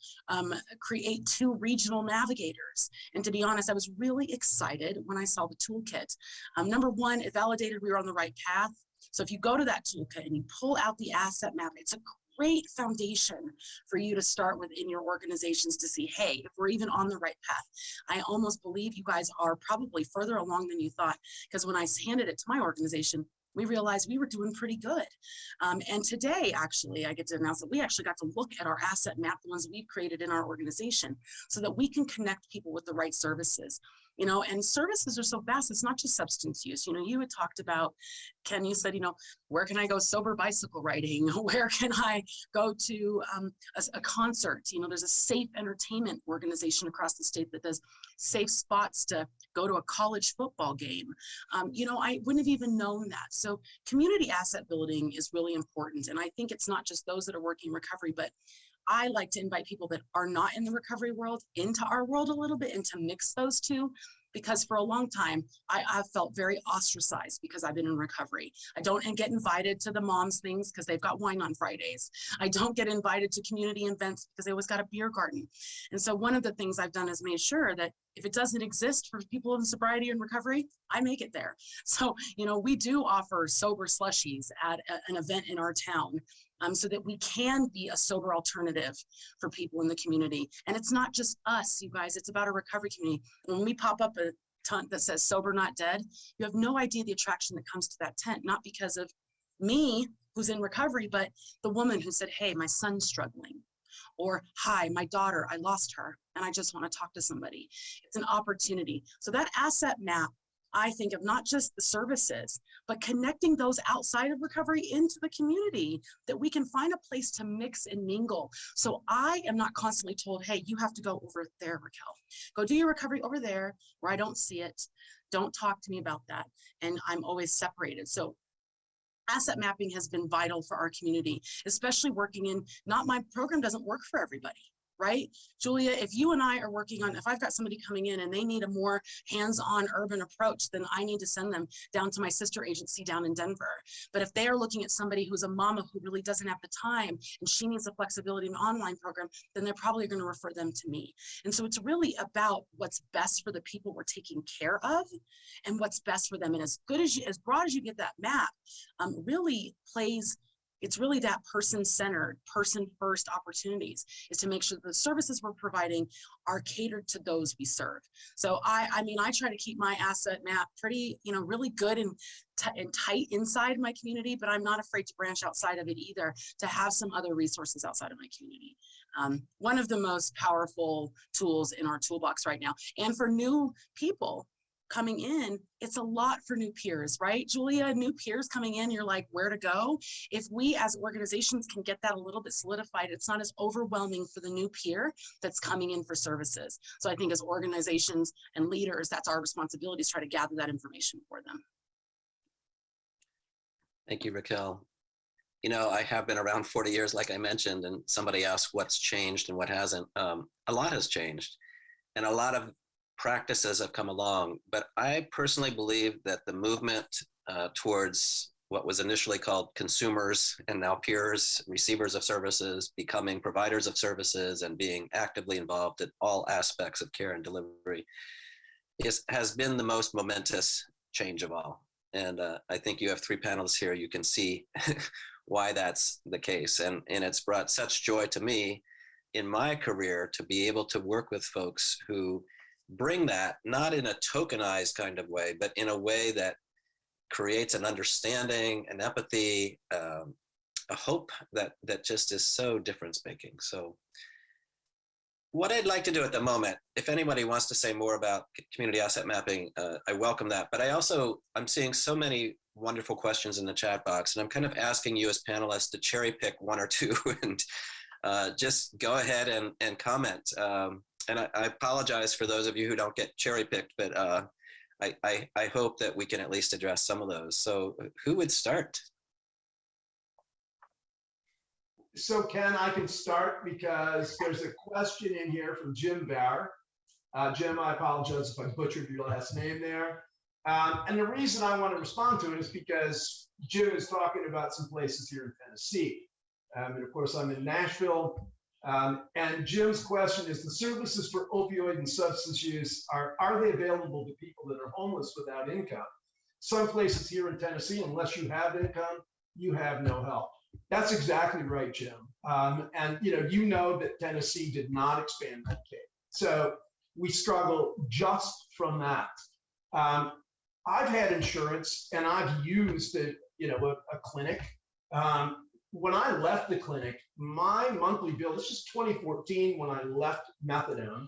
create 2 regional navigators. And to be honest, I was really excited when I saw the toolkit. Number one, it validated we were on the right path. So if you go to that toolkit and you pull out the asset map, it's a great foundation for you to start with in your organizations to see, hey, if we're even on the right path. I almost believe you guys are probably further along than you thought, because when I handed it to my organization, we realized we were doing pretty good. And today, actually, I get to announce that we actually got to look at our asset map, the ones we've created in our organization, so that we can connect people with the right services. and services are so vast. It's not just substance use. You had talked about, Ken, you said, where can I go sober bicycle riding? Where can I go to a concert? There's a safe entertainment organization across the state that does safe spots to go to a college football game. I wouldn't have even known that. So community asset building is really important. And I think it's not just those that are working in recovery, but I like to invite people that are not in the recovery world into our world a little bit and to mix those two, because for a long time, I've felt very ostracized because I've been in recovery. I don't get invited to the moms things because they've got wine on Fridays. I don't get invited to community events because they always got a beer garden. And so one of the things I've done is made sure that if it doesn't exist for people in sobriety and recovery, I make it there. So, we do offer sober slushies at an event in our town. So that we can be a sober alternative for people in the community. And it's not just us, you guys, it's about a recovery community. When we pop up a tent that says sober, not dead, you have no idea the attraction that comes to that tent, not because of me, who's in recovery, but the woman who said, hey, my son's struggling. Or, hi, my daughter, I lost her, and I just want to talk to somebody. It's an opportunity. So that asset map, I think of not just the services, but connecting those outside of recovery into the community, that we can find a place to mix and mingle. So I am not constantly told, hey, you have to go over there, Raquel. Go do your recovery over there where I don't see it. Don't talk to me about that. And I'm always separated. So asset mapping has been vital for our community, especially working in, not my program doesn't work for everybody. Right? Julia, if you and I are working on, if I've got somebody coming in and they need a more hands-on urban approach, then I need to send them down to my sister agency down in Denver. But if they are looking at somebody who's a mama who really doesn't have the time and she needs the flexibility of an online program, then they're probably going to refer them to me. And so it's really about what's best for the people we're taking care of and what's best for them. And as broad as you get that map, really plays. It's really that person-centered, person-first opportunities is to make sure the services we're providing are catered to those we serve. So I try to keep my asset map pretty, really good and tight inside my community, but I'm not afraid to branch outside of it either, to have some other resources outside of my community. One of the most powerful tools in our toolbox right now, and for new people coming in, it's a lot for new peers, right? Julia, new peers coming in, you're like, where to go? If we as organizations can get that a little bit solidified, it's not as overwhelming for the new peer that's coming in for services. So I think as organizations and leaders, that's our responsibility, is try to gather that information for them. Thank you, Raquel. I have been around 40 years, like I mentioned, and somebody asked what's changed and what hasn't. A lot has changed, and a lot of practices have come along, but I personally believe that the movement towards what was initially called consumers and now peers, receivers of services, becoming providers of services, and being actively involved in all aspects of care and delivery has been the most momentous change of all. And I think you have three panelists here. You can see why that's the case. And it's brought such joy to me in my career to be able to work with folks who bring that, not in a tokenized kind of way, but in a way that creates an understanding, an empathy, a hope that just is so difference making. So what I'd like to do at the moment, if anybody wants to say more about community asset mapping, I welcome that. But I'm seeing so many wonderful questions in the chat box, and I'm kind of asking you as panelists to cherry pick one or two and just go ahead and comment. And I apologize for those of you who don't get cherry picked, but I hope that we can at least address some of those. So who would start? So Ken, I can start because there's a question in here from Jim Barr. Jim, I apologize if I butchered your last name there. And the reason I want to respond to it is because Jim is talking about some places here in Tennessee. And of course, I'm in Nashville. And Jim's question is, the services for opioid and substance use, are they available to people that are homeless without income? Some places here in Tennessee, unless you have income, you have no help. That's exactly right, Jim. And you know that Tennessee did not expand Medicaid. So we struggle just from that. I've had insurance and I've used a clinic. When I left the clinic, my monthly bill, this is 2014 when I left methadone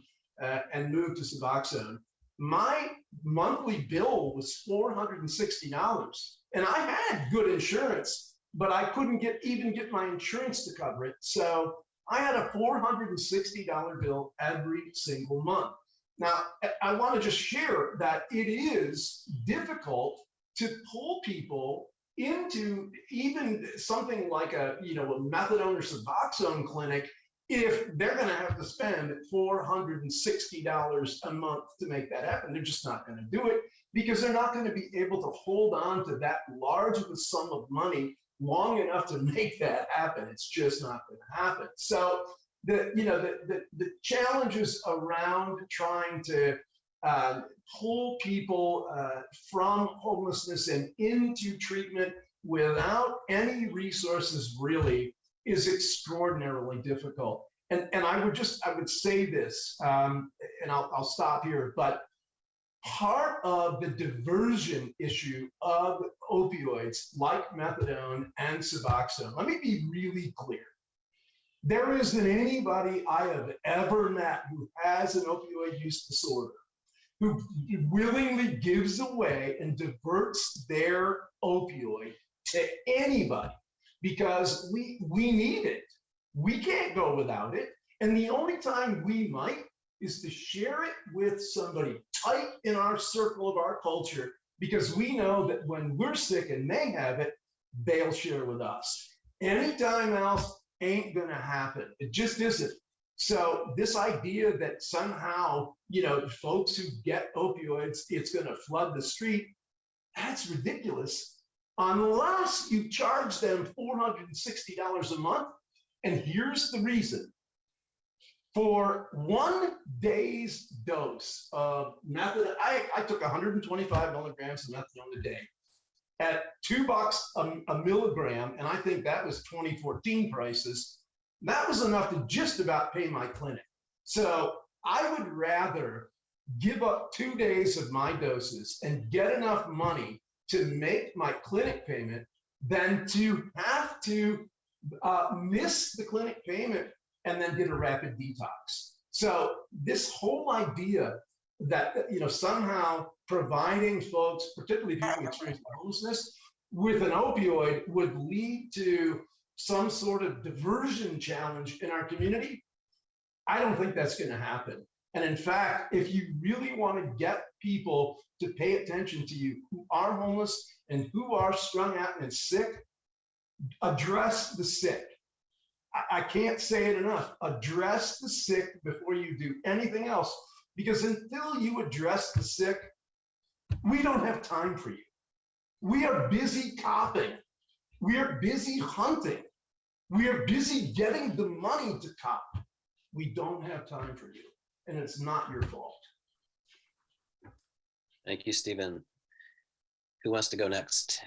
and moved to Suboxone. my monthly bill was $460. And I had good insurance, but I couldn't even get my insurance to cover it. So I had a $460 bill every single month. Now, I want to just share that it is difficult to pull people into even something like a methadone or Suboxone clinic if they're going to have to spend $460 a month to make that happen. They're just not going to do it because they're not going to be able to hold on to that large of a sum of money long enough to make that happen. It's just not going to happen. So the challenges around trying to pull people from homelessness and into treatment without any resources really is extraordinarily difficult. And I would say this, and I'll stop here, but part of the diversion issue of opioids like methadone and Suboxone, let me be really clear. There isn't anybody I have ever met who has an opioid use disorder who willingly gives away and diverts their opioid to anybody because we need it. We can't go without it. And the only time we might is to share it with somebody tight in our circle of our culture because we know that when we're sick and they have it, they'll share with us. Anytime else ain't gonna happen. It just isn't. So this idea that somehow, folks who get opioids, it's gonna flood the street, that's ridiculous. Unless you charge them $460 a month. And here's the reason. For 1 day's dose of methadone, I took 125 milligrams of methadone a day at $2 a milligram, and I think that was 2014 prices. That was enough to just about pay my clinic. So I would rather give up 2 days of my doses and get enough money to make my clinic payment than to have to miss the clinic payment and then get a rapid detox. So this whole idea that somehow providing folks, particularly people who experience homelessness, with an opioid would lead to some sort of diversion challenge in our community, I don't think that's going to happen. And in fact, if you really want to get people to pay attention to you who are homeless and who are strung out and sick, address the sick. I can't say it enough. Address the sick before you do anything else, because until you address the sick, we don't have time for you. We are busy copping. We are busy hunting. We are busy getting the money to cop. We don't have time for you, and it's not your fault. Thank you, Stephen. Who wants to go next?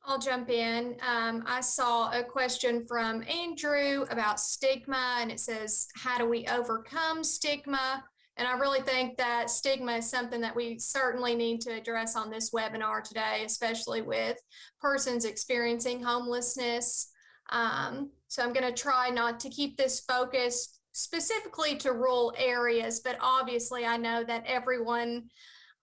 I'll jump in. I saw a question from Andrew about stigma, and it says, how do we overcome stigma? And I really think that stigma is something that we certainly need to address on this webinar today, especially with persons experiencing homelessness. So I'm going to try not to keep this focused specifically to rural areas, but obviously I know that everyone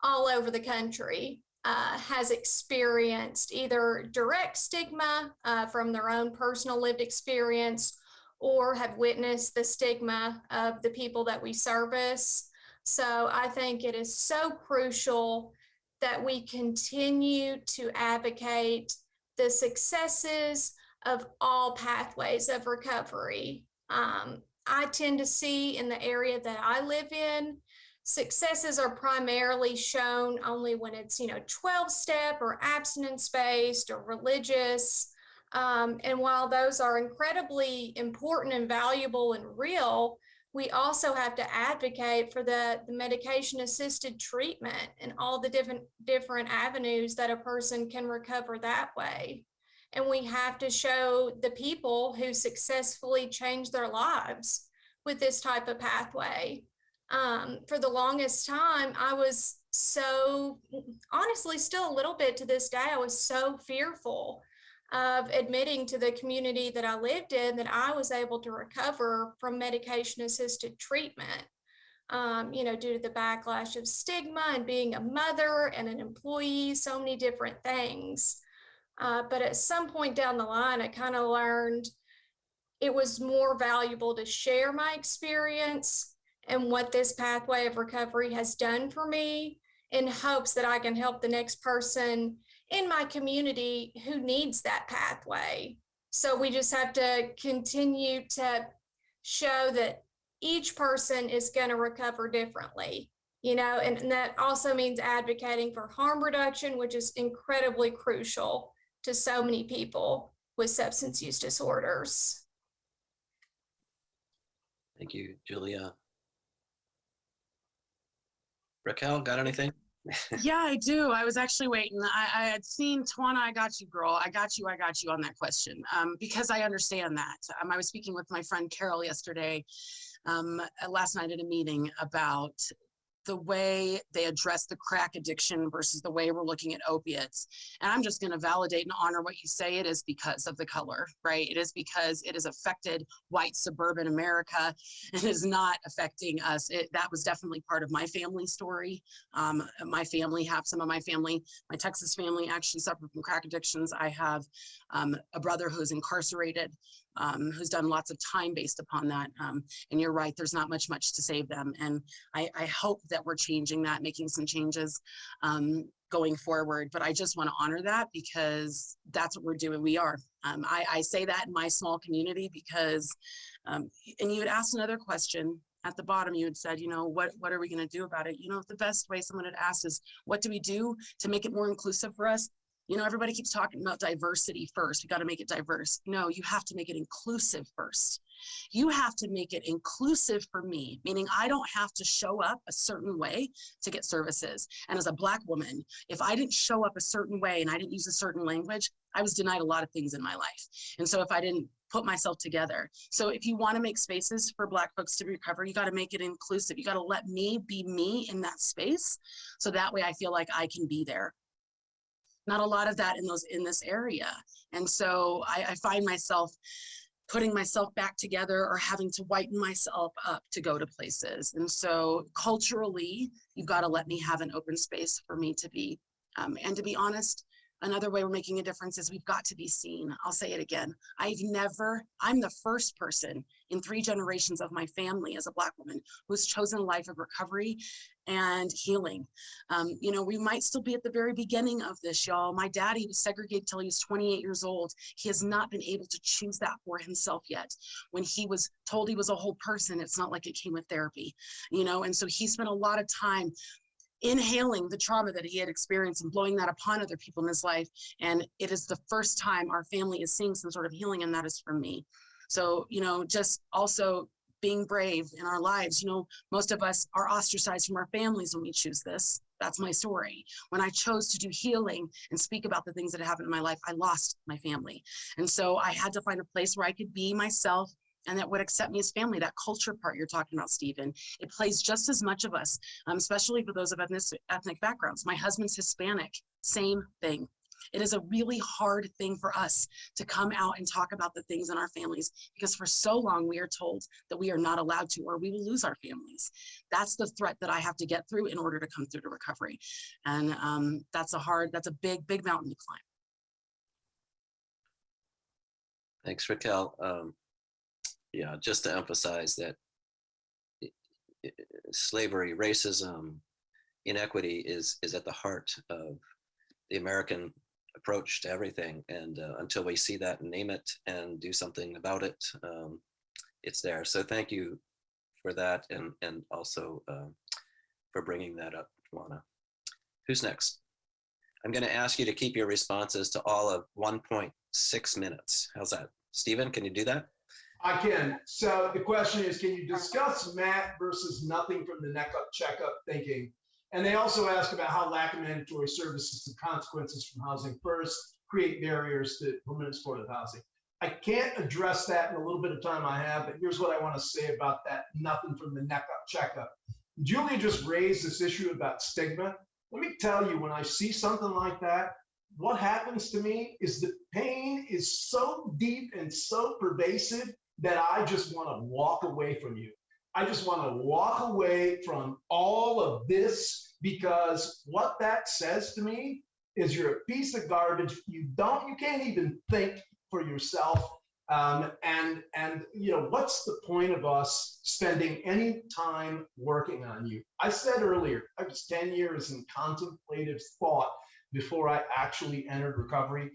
all over the country has experienced either direct stigma from their own personal lived experience or have witnessed the stigma of the people that we service. So I think it is so crucial that we continue to advocate the successes of all pathways of recovery. I tend to see in the area that I live in, successes are primarily shown only when it's 12-step or abstinence-based or religious. And while those are incredibly important and valuable and real, we also have to advocate for the medication-assisted treatment and all the different avenues that a person can recover that way. And we have to show the people who successfully change their lives with this type of pathway. For the longest time, I was so, honestly, still a little bit to this day, I was so fearful of admitting to the community that I lived in that I was able to recover from medication-assisted treatment. due to the backlash of stigma and being a mother and an employee, so many different things. But at some point down the line, I kind of learned it was more valuable to share my experience and what this pathway of recovery has done for me, in hopes that I can help the next person in my community who needs that pathway. So we just have to continue to show that each person is going to recover differently, and that also means advocating for harm reduction, which is incredibly crucial to so many people with substance use disorders. Thank you, Julia. Raquel, got anything? Yeah, I do. I was actually waiting. I had seen Tawana, I got you, girl. I got you on that question, because I understand that. I was speaking with my friend Carol yesterday, last night at a meeting, about the way they address the crack addiction versus the way we're looking at opiates. And I'm just going to validate and honor what you say. It is because of the color, right? It is because it has affected white suburban America and is not affecting us. That was definitely part of my family story. My Texas family actually suffered from crack addictions. I have a brother who's incarcerated, who's done lots of time based upon that. And you're right, there's not much to save them. And I hope that we're changing that, making some changes going forward. But I just want to honor that, because that's what we're doing. We are. I say that in my small community because, and you had asked another question at the bottom. You had said, what are we going to do about it? The best way someone had asked is, what do we do to make it more inclusive for us? Everybody keeps talking about diversity first. We got to make it diverse. No, you have to make it inclusive first. You have to make it inclusive for me, meaning I don't have to show up a certain way to get services. And as a Black woman, if I didn't show up a certain way and I didn't use a certain language, I was denied a lot of things in my life. And so if I didn't put myself together. So if you want to make spaces for Black folks to recover, you got to make it inclusive. You got to let me be me in that space. So that way I feel like I can be there. Not a lot of that in this area. And so I find myself putting myself back together or having to whiten myself up to go to places. And so culturally, you've got to let me have an open space for me to be. And to be honest, another way we're making a difference is we've got to be seen. I'll say it again. I'm the first person in 3 generations of my family as a Black woman who's chosen a life of recovery and healing. We might still be at the very beginning of this, y'all. My daddy was segregated till he was 28 years old. He has not been able to choose that for himself yet. When he was told he was a whole person, it's not like it came with therapy, and so he spent a lot of time inhaling the trauma that he had experienced and blowing that upon other people in his life. And it is the first time our family is seeing some sort of healing, and that is from me. So, just also being brave in our lives. Most of us are ostracized from our families when we choose this. That's my story. When I chose to do healing and speak about the things that happened in my life, I lost my family. And so I had to find a place where I could be myself and that would accept me as family. That culture part you're talking about, Stephen, it plays just as much of us, especially for those of ethnic backgrounds. My husband's Hispanic, same thing. It is a really hard thing for us to come out and talk about the things in our families, because for so long we are told that we are not allowed to, or we will lose our families. That's the threat that I have to get through in order to come through to recovery. And that's a big, big mountain to climb. Thanks, Raquel. Yeah, just to emphasize that slavery, racism, inequity is at the heart of the American approach to everything. And until we see that and name it and do something about it, it's there. So thank you for that, and also for bringing that up, Tawana. Who's next? I'm going to ask you to keep your responses to all of 1.6 minutes. How's that? Stephen, can you do that? I can. So the question is, can you discuss Matt versus nothing from the neck up checkup thinking? And they also ask about how lack of mandatory services and consequences from housing first create barriers to permanent supportive housing. I can't address that in a little bit of time I have, but here's what I want to say about that nothing from the neck up checkup. Julia just raised this issue about stigma. Let me tell you, when I see something like that, what happens to me is the pain is so deep and so pervasive that I just want to walk away from you. I just want to walk away from all of this, because what that says to me is you're a piece of garbage. You can't even think for yourself. And what's the point of us spending any time working on you? I said earlier, I was 10 years in contemplative thought before I actually entered recovery.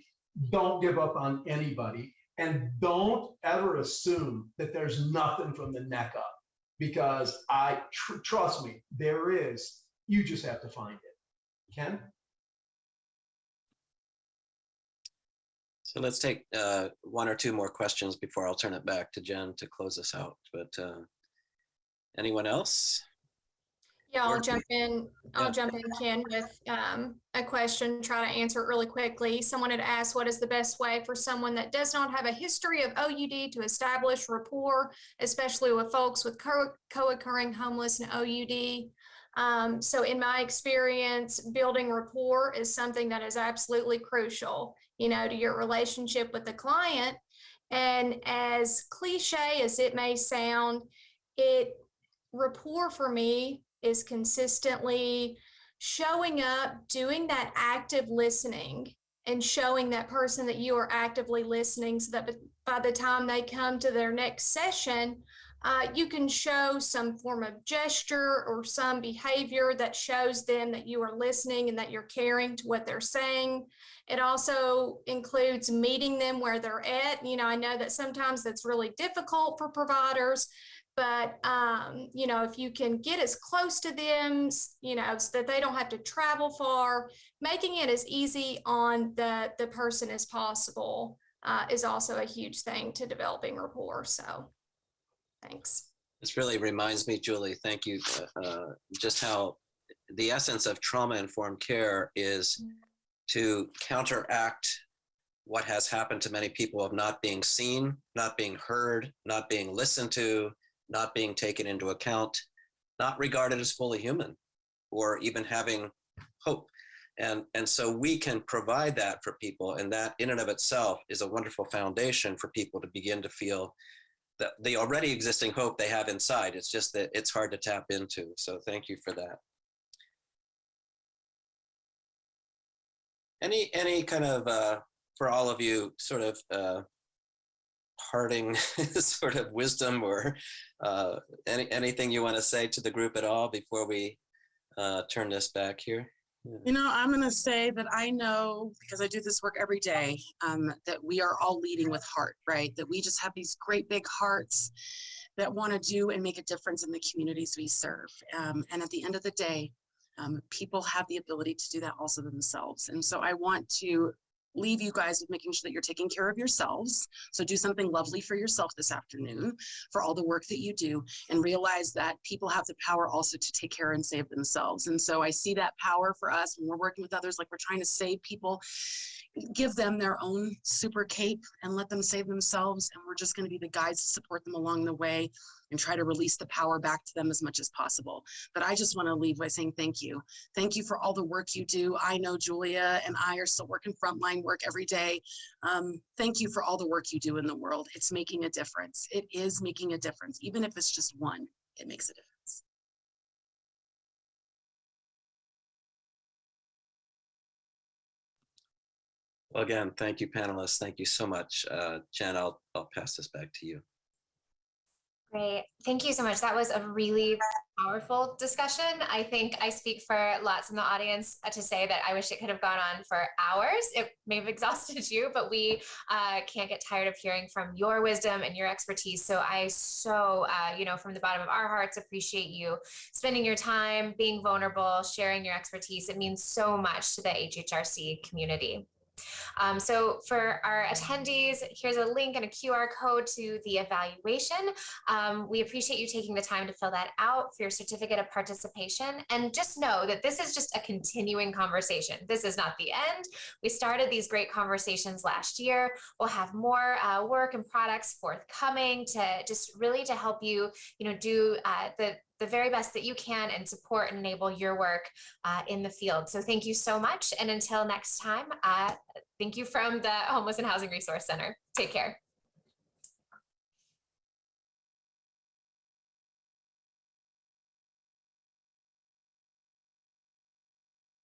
Don't give up on anybody, and don't ever assume that there's nothing from the neck up, because trust me, there is. You just have to find it. Ken? So let's take one or two more questions before I'll turn it back to Jen to close us out. But anyone else? Yeah, I'll jump in, Ken, with a question, try to answer it really quickly. Someone had asked, what is the best way for someone that does not have a history of OUD to establish rapport, especially with folks with co-occurring homeless and OUD? So in my experience, building rapport is something that is absolutely crucial, to your relationship with the client. And as cliche as it may sound, rapport for me is consistently showing up, doing that active listening, and showing that person that you are actively listening, so that by the time they come to their next session, you can show some form of gesture or some behavior that shows them that you are listening and that you're caring to what they're saying. It also includes meeting them where they're at. I know that sometimes that's really difficult for providers, but, if you can get as close to them, so that they don't have to travel far, making it as easy on the person as possible is also a huge thing to developing rapport. So thanks. This really reminds me, Julie, thank you, just how the essence of trauma-informed care is to counteract what has happened to many people of not being seen, not being heard, not being listened to, not being taken into account, not regarded as fully human, or even having hope. And so we can provide that for people, and that in and of itself is a wonderful foundation for people to begin to feel that the already existing hope they have inside. It's just that it's hard to tap into. So thank you for that. Any kind of, for all of you, sort of parting sort of wisdom or anything you want to say to the group at all before we turn this back here? I'm going to say that I know, because I do this work every day, that we are all leading with heart, right? That we just have these great big hearts that want to do and make a difference in the communities we serve. And at the end of the day, people have the ability to do that also themselves. And so I want to leave you guys with making sure that you're taking care of yourselves. So do something lovely for yourself this afternoon for all the work that you do, and realize that people have the power also to take care and save themselves. And so I see that power for us when we're working with others, like we're trying to save people, give them their own super cape and let them save themselves. And we're just going to be the guides to support them along the way and try to release the power back to them as much as possible. But I just want to leave by saying thank you. Thank you for all the work you do. I know Julia and I are still working frontline work every day. Thank you for all the work you do in the world. It's making a difference. It is making a difference. Even if it's just one, it makes a difference. Well, again, thank you, panelists. Thank you so much. Jen, I'll pass this back to you. Great. Thank you so much. That was a really powerful discussion. I think I speak for lots in the audience to say that I wish it could have gone on for hours. It may have exhausted you, but we can't get tired of hearing from your wisdom and your expertise. So I from the bottom of our hearts, appreciate you spending your time, being vulnerable, sharing your expertise. It means so much to the HHRC community. So for our attendees, here's a link and a QR code to the evaluation. We appreciate you taking the time to fill that out for your certificate of participation. And just know that this is just a continuing conversation. This is not the end. We started these great conversations last year. We'll have more work and products forthcoming to just really to help you, do the very best that you can and support and enable your work in the field. So thank you so much. And until next time, thank you from the Homeless and Housing Resource Center. Take care.